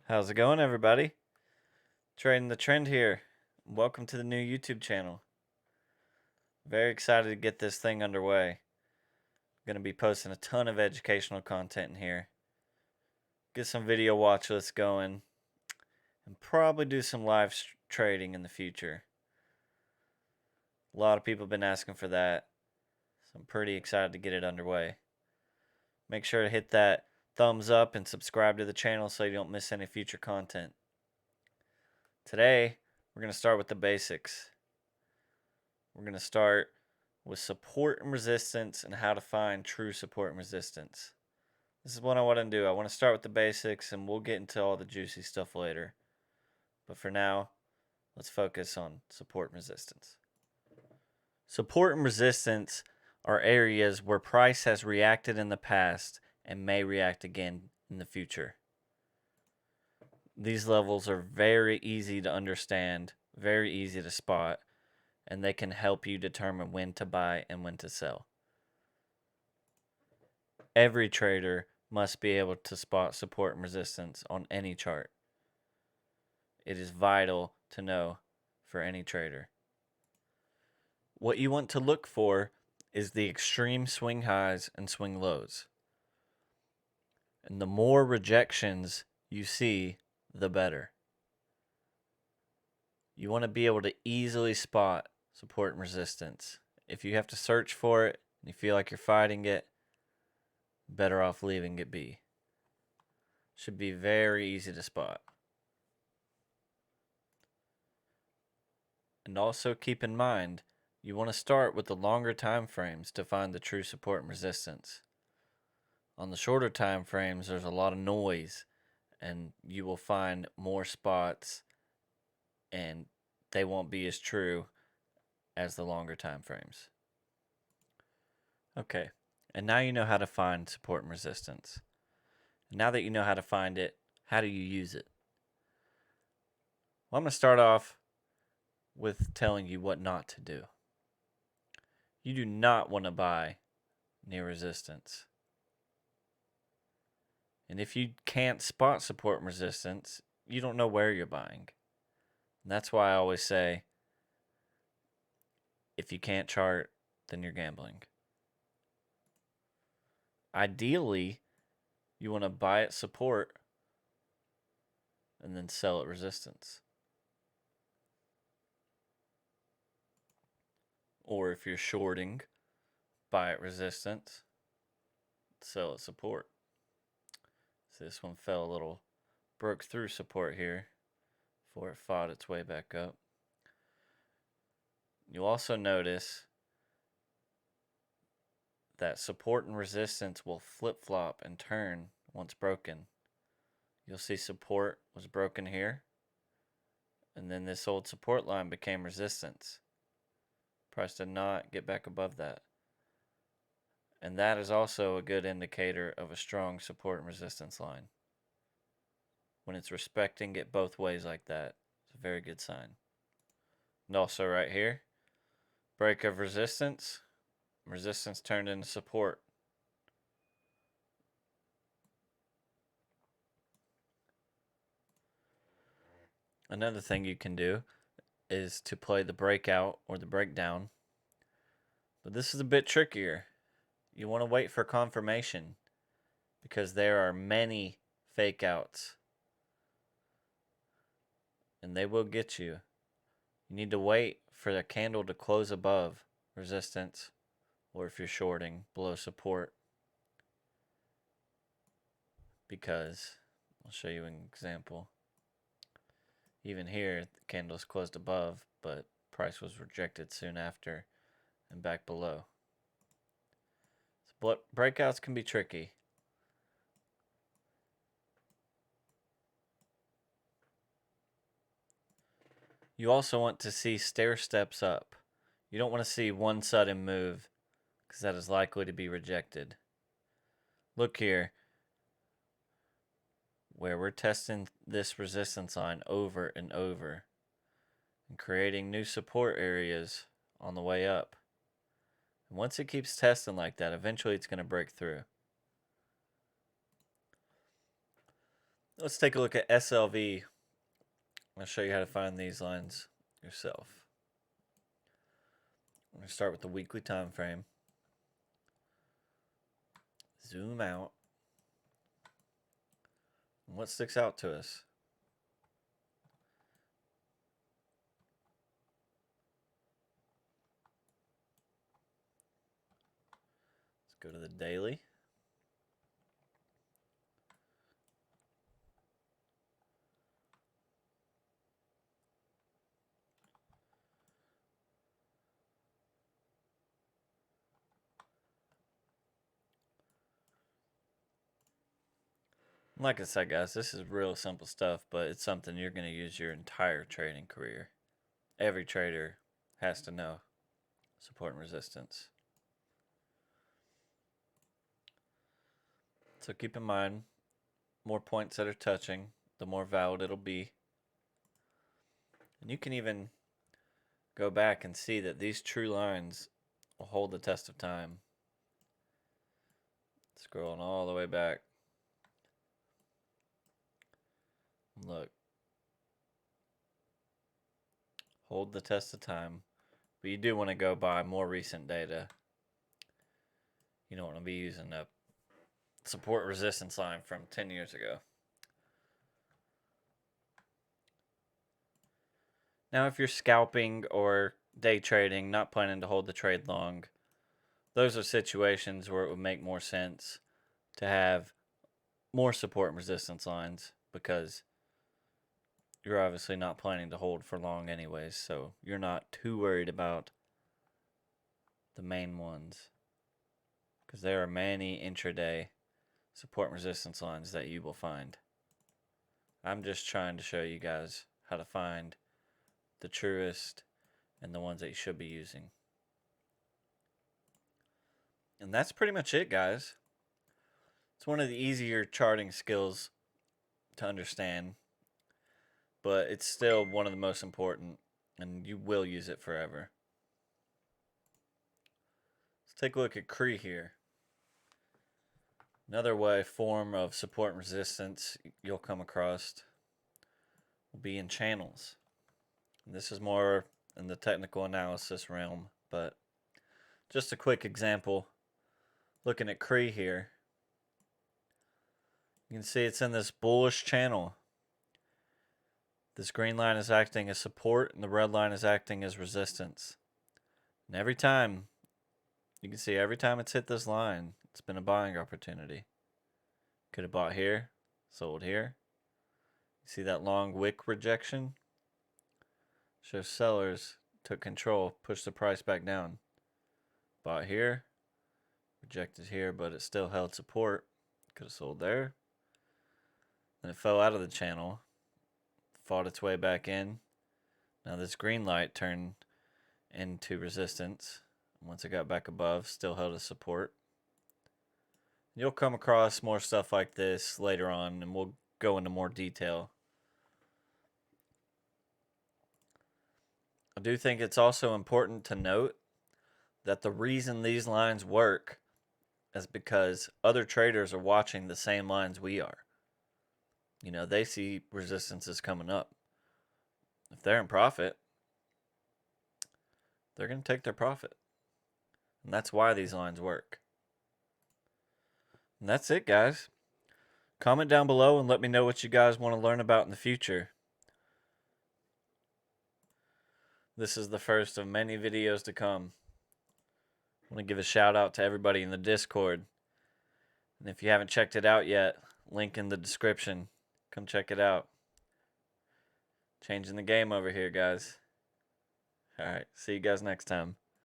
How's it going, everybody? Trading the Trend here. Welcome to the new YouTube channel. Very excited to get this thing underway. Going to be posting a ton of educational content in here. Get some video watch lists going, and probably do some live trading in the future. A lot of people have been asking for that, so I'm pretty excited to get it underway. Make sure to hit that thumbs up and subscribe to the channel so you don't miss any future content. Today, we're going to start with the basics. We're going to start with support and resistance and how to find true support and resistance. This is what I want to do. I want to start with the basics and we'll get into all the juicy stuff later. But for now, let's focus on support and resistance. Support and resistance are areas where price has reacted in the past and may react again in the future. These levels are very easy to understand, very easy to spot, and they can help you determine when to buy and when to sell. Every trader must be able to spot support and resistance on any chart. It is vital to know for any trader. What you want to look for is the extreme swing highs and swing lows. And the more rejections you see, the better. You want to be able to easily spot support and resistance. If you have to search for it and you feel like you're fighting it, better off leaving it be. Should be very easy to spot. And also keep in mind, you want to start with the longer time frames to find the true support and resistance. On the shorter time frames, there's a lot of noise, and you will find more spots, and they won't be as true as the longer time frames. Okay, and now you know how to find support and resistance. Now that you know how to find it, how do you use it? Well, I'm going to start off with telling you what not to do. You do not want to buy near resistance. And if you can't spot support and resistance, you don't know where you're buying. And that's why I always say, if you can't chart, then you're gambling. Ideally, you want to buy at support and then sell at resistance. Or if you're shorting, buy at resistance, sell at support. So this one fell a little, broke through support here before it fought its way back up. You'll also notice that support and resistance will flip-flop and turn once broken. You'll see support was broken here, and then this old support line became resistance. Price did not get back above that. And that is also a good indicator of a strong support and resistance line. When it's respecting it both ways like that, it's a very good sign. And also right here, break of resistance, resistance turned into support. Another thing you can do is to play the breakout or the breakdown. But this is a bit trickier. You want to wait for confirmation because there are many fake outs. And they will get you. You need to wait for the candle to close above resistance, or if you're shorting, below support. Because, I'll show you an example. Even here, the candle's closed above, but price was rejected soon after and back below. So breakouts can be tricky. You also want to see stair steps up. You don't want to see one sudden move because that is likely to be rejected. Look here, where we're testing this resistance line over and over and creating new support areas on the way up. And once it keeps testing like that, eventually it's going to break through. Let's take a look at SLV. I'll show you how to find these lines yourself. I'm going to start with the weekly time frame. Zoom out. And what sticks out to us? Let's go to the daily. Like I said, guys, this is real simple stuff, but it's something you're going to use your entire trading career. Every trader has to know support and resistance. So keep in mind, more points that are touching, the more valid it'll be. And you can even go back and see that these true lines will hold the test of time. Scrolling all the way back. Look. Hold the test of time. But you do want to go by more recent data. You don't want to be using a support resistance line from 10 years ago. Now, if you're scalping or day trading, not planning to hold the trade long, those are situations where it would make more sense to have more support and resistance lines, because you're obviously not planning to hold for long anyways, so you're not too worried about the main ones, because there are many intraday support and resistance lines that you will find. I'm just trying to show you guys how to find the truest and the ones that you should be using. And that's pretty much it, guys. It's one of the easier charting skills to understand, but it's still one of the most important, and you will use it forever. Let's take a look at Cree here. Another form of support and resistance you'll come across will be in channels. And this is more in the technical analysis realm, but just a quick example. Looking at Cree here, you can see it's in this bullish channel. This green line is acting as support and the red line is acting as resistance. And every time, you can see every time it's hit this line, it's been a buying opportunity. Could have bought here, sold here. You see that long wick rejection? Shows sellers took control, pushed the price back down. Bought here, rejected here, but it still held support. Could have sold there. Then it fell out of the channel, fought its way back in. Now this green light turned into resistance. Once it got back above, still held as support. You'll come across more stuff like this later on, and we'll go into more detail. I do think it's also important to note that the reason these lines work is because other traders are watching the same lines we are. You know, they see resistances coming up. If they're in profit, they're going to take their profit. And that's why these lines work. And that's it, guys. Comment down below and let me know what you guys want to learn about in the future. This is the first of many videos to come. I want to give a shout out to everybody in the Discord. And if you haven't checked it out yet, link in the description. Come check it out. Changing the game over here, guys. Alright, see you guys next time.